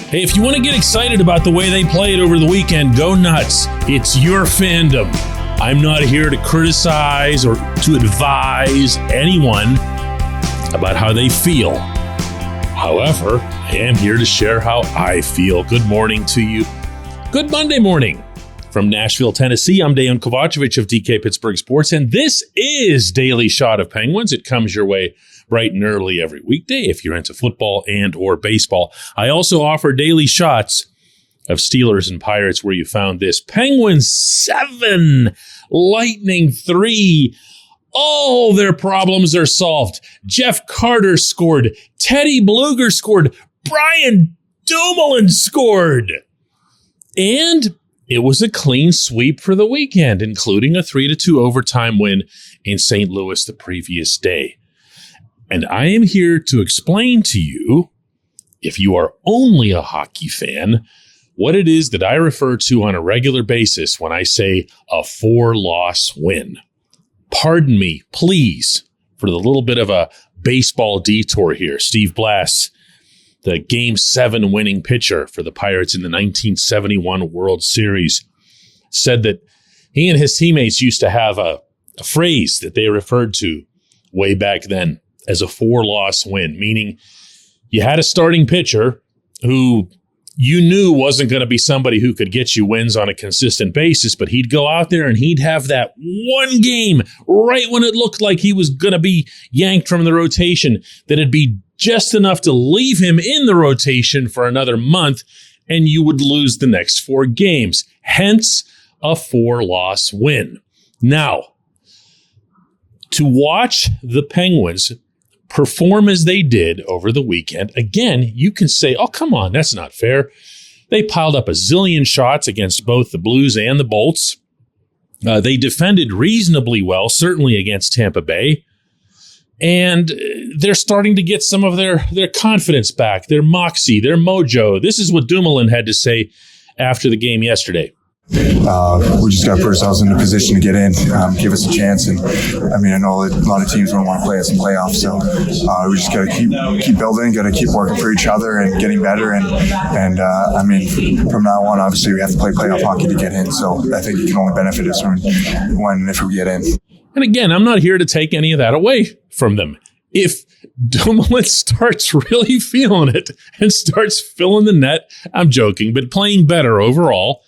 Hey, if you want to get excited about the way they played over the weekend, go nuts. It's your fandom. I'm not here to criticize or to advise anyone about how they feel. However, I am here to share how I feel. Good morning to you. Good Monday morning from Nashville, Tennessee. I'm Dejan Kovacevic of DK Pittsburgh Sports, and this is Daily Shot of Penguins. It comes your way bright and early every weekday if you're into football and or baseball. I also offer daily shots of Steelers and Pirates where you found this. Penguins 7, Lightning 3. All their problems are solved. Jeff Carter scored. Teddy Bluger scored. Brian Dumoulin scored. And it was a clean sweep for the weekend, including a 3-2 overtime win in St. Louis the previous day. And I am here to explain to you, if you are only a hockey fan, what it is that I refer to on a regular basis when I say a 4-loss win. Pardon me, please, for the little bit of a baseball detour here. Steve Blass, the Game 7 winning pitcher for the Pirates in the 1971 World Series, said that he and his teammates used to have a phrase that they referred to way back then as a 4-loss win, meaning you had a starting pitcher who you knew wasn't going to be somebody who could get you wins on a consistent basis, but he'd go out there and he'd have that one game right when it looked like he was going to be yanked from the rotation that'd be just enough to leave him in the rotation for another month, and you would lose the next 4 games. Hence, a 4-loss win. Now, to watch the Penguins perform as they did over the weekend, again, you can say, oh, come on, that's not fair. They piled up a zillion shots against both the Blues and the Bolts. They defended reasonably well, certainly against Tampa Bay. And they're starting to get some of their confidence back, their moxie, their mojo. This is what Dumoulin had to say after the game yesterday. We just got to put ourselves in a position to get in, give us a chance. And I know a lot of teams don't want to play us in playoffs, so we just got to keep building, got to keep working for each other and getting better. And from now on, obviously we have to play playoff hockey to get in. So I think it can only benefit us when if we get in. And again, I'm not here to take any of that away from them. If Dumoulin starts really feeling it and starts filling the net, I'm joking, but playing better overall,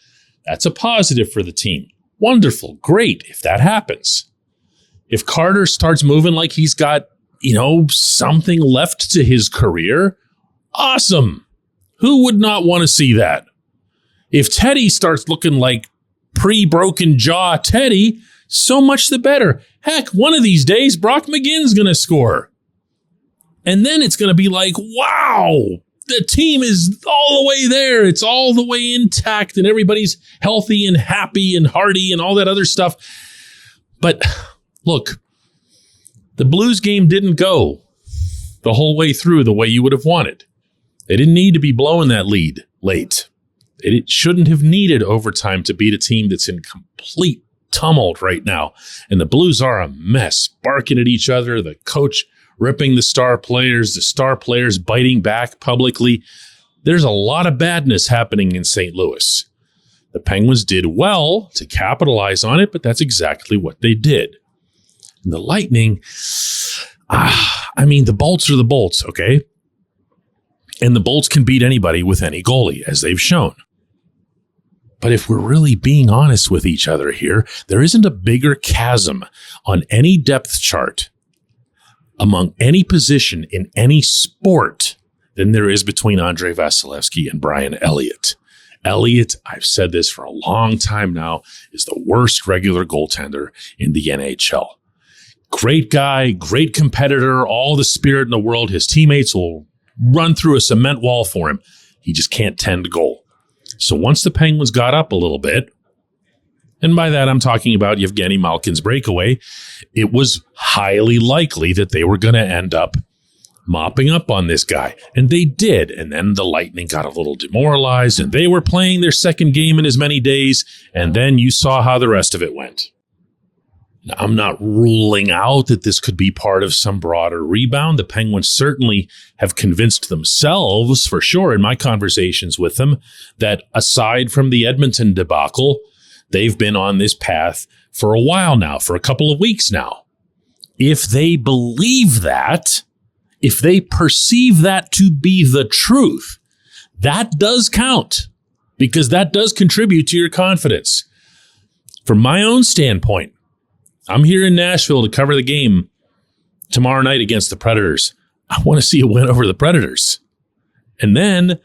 that's a positive for the team. Wonderful. Great if that happens. If Carter starts moving like he's got, something left to his career, awesome. Who would not want to see that? If Teddy starts looking like pre-broken jaw Teddy, so much the better. Heck, one of these days, Brock McGinn's going to score. And then it's going to be like, wow, the team is all the way there. It's all the way intact and everybody's healthy and happy and hearty and all that other stuff. But look, the Blues game didn't go the whole way through the way you would have wanted. They didn't need to be blowing that lead late. It shouldn't have needed overtime to beat a team that's in complete tumult right now. And the Blues are a mess, barking at each other, the coach ripping the star players biting back publicly. There's a lot of badness happening in St. Louis. The Penguins did well to capitalize on it, but that's exactly what they did. And the Lightning, the Bolts are the Bolts, okay? And the Bolts can beat anybody with any goalie, as they've shown. But if we're really being honest with each other here, there isn't a bigger chasm on any depth chart among any position in any sport than there is between Andrei Vasilevskiy and Brian Elliott. Elliott, I've said this for a long time now, is the worst regular goaltender in the NHL. Great guy, great competitor, all the spirit in the world. His teammates will run through a cement wall for him. He just can't tend goal. So once the Penguins got up a little bit, and by that I'm talking about Yevgeny Malkin's breakaway, it was highly likely that they were going to end up mopping up on this guy. And they did. And then the Lightning got a little demoralized, and they were playing their second game in as many days. And then you saw how the rest of it went. Now, I'm not ruling out that this could be part of some broader rebound. The Penguins certainly have convinced themselves, for sure, in my conversations with them, that aside from the Edmonton debacle, they've been on this path for a while now, for a couple of weeks now. If they believe that, if they perceive that to be the truth, that does count, because that does contribute to your confidence. From my own standpoint, I'm here in Nashville to cover the game tomorrow night against the Predators. I want to see a win over the Predators. And then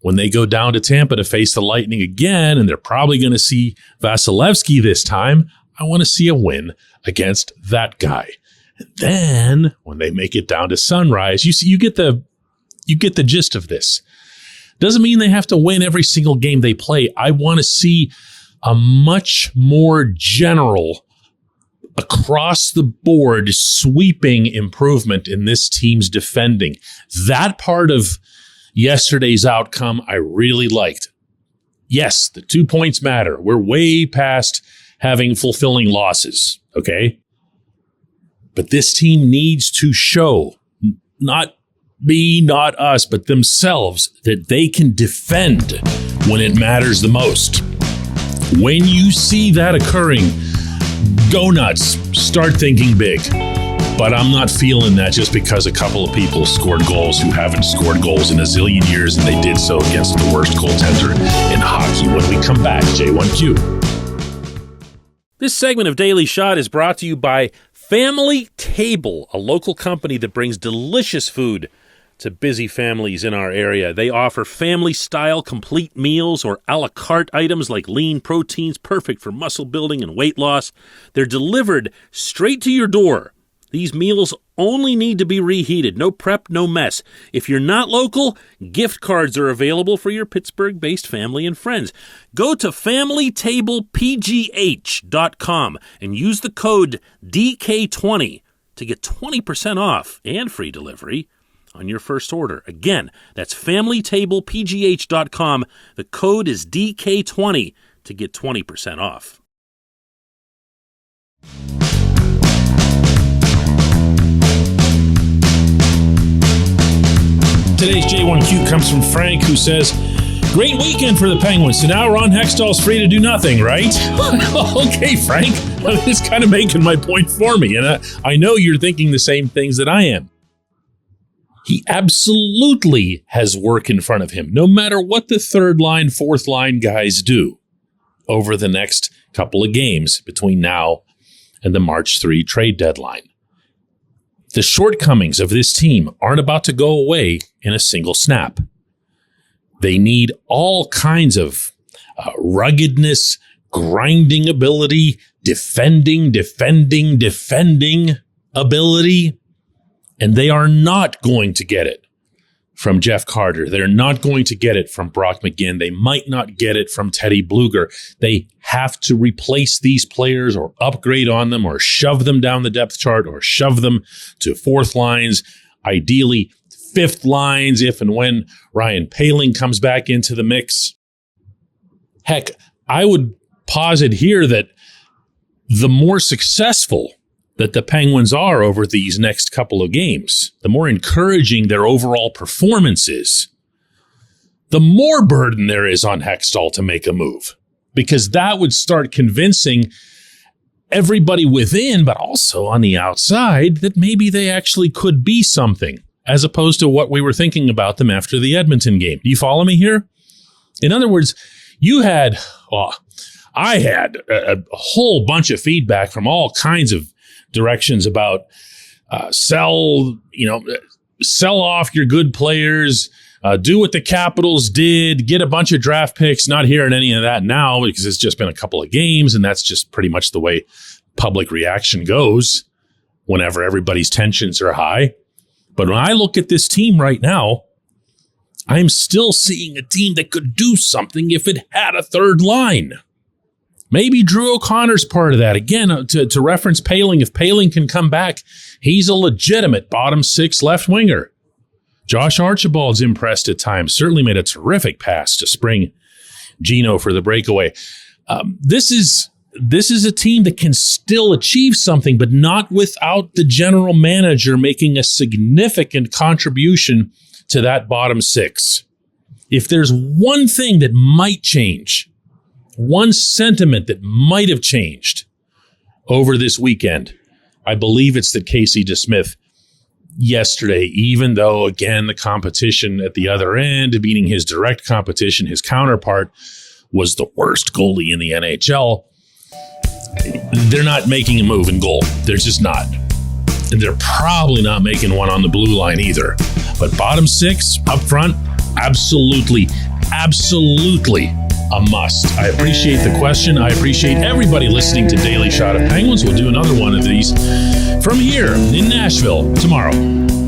when they go down to Tampa to face the Lightning again, and they're probably going to see Vasilevsky this time, I want to see a win against that guy. And then when they make it down to Sunrise, you get the gist of this. Doesn't mean they have to win every single game they play. I want to see a much more general, across the board, sweeping improvement in this team's defending. That part of yesterday's outcome I really liked. Yes, the 2 points matter. We're way past having fulfilling losses, okay? But this team needs to show, not me, not us, but themselves, that they can defend when it matters the most. When you see that occurring, go nuts. Start thinking big. But I'm not feeling that just because a couple of people scored goals who haven't scored goals in a zillion years, and they did so against the worst goaltender in hockey. When we come back, J1Q. This segment of Daily Shot is brought to you by Family Table, a local company that brings delicious food to busy families in our area. They offer family-style complete meals or a la carte items like lean proteins, perfect for muscle building and weight loss. They're delivered straight to your door. These meals only need to be reheated. No prep, no mess. If you're not local, gift cards are available for your Pittsburgh-based family and friends. Go to FamilyTablePGH.com and use the code DK20 to get 20% off and free delivery on your first order. Again, that's FamilyTablePGH.com. The code is DK20 to get 20% off. Today's J1Q comes from Frank, who says, great weekend for the Penguins. So now Ron Hextall's free to do nothing, right? Okay, Frank. It's kind of making my point for me. And I know you're thinking the same things that I am. He absolutely has work in front of him, no matter what the third line, fourth line guys do over the next couple of games between now and the March 3 trade deadline. The shortcomings of this team aren't about to go away in a single snap. They need all kinds of ruggedness, grinding ability, defending ability. And they are not going to get it from Jeff Carter. They're not going to get it from Brock McGinn. They might not get it from Teddy Bluger. They have to replace these players or upgrade on them or shove them down the depth chart or shove them to fourth lines, ideally fifth lines if and when Ryan Poehling comes back into the mix. Heck, I would posit here that the more successful that the Penguins are over these next couple of games, the more encouraging their overall performance is, the more burden there is on Hextall to make a move, because that would start convincing everybody within, but also on the outside, that maybe they actually could be something, as opposed to what we were thinking about them after the Edmonton game. Do you follow me here? In other words, I had a whole bunch of feedback from all kinds of directions about sell off your good players, do what the Capitals did, get a bunch of draft picks. Not hearing any of that now because it's just been a couple of games, and that's just pretty much the way public reaction goes whenever everybody's tensions are high. But when I look at this team right now, I'm still seeing a team that could do something if it had a third line. Maybe Drew O'Connor's part of that. Again, to reference Poehling, if Poehling can come back, he's a legitimate bottom six left winger. Josh Archibald's impressed at times, certainly made a terrific pass to spring Gino for the breakaway. This is this is a team that can still achieve something, but not without the general manager making a significant contribution to that bottom six. If there's one thing that might change, one sentiment that might have changed over this weekend, I believe it's that Casey DeSmith yesterday, even though, again, the competition at the other end, meaning his direct competition, his counterpart, was the worst goalie in the NHL, they're not making a move in goal. They're just not. And they're probably not making one on the blue line either. But bottom six, up front, absolutely a must. I appreciate the question. I appreciate everybody listening to Daily Shot of Penguins. We'll do another one of these from here in Nashville tomorrow.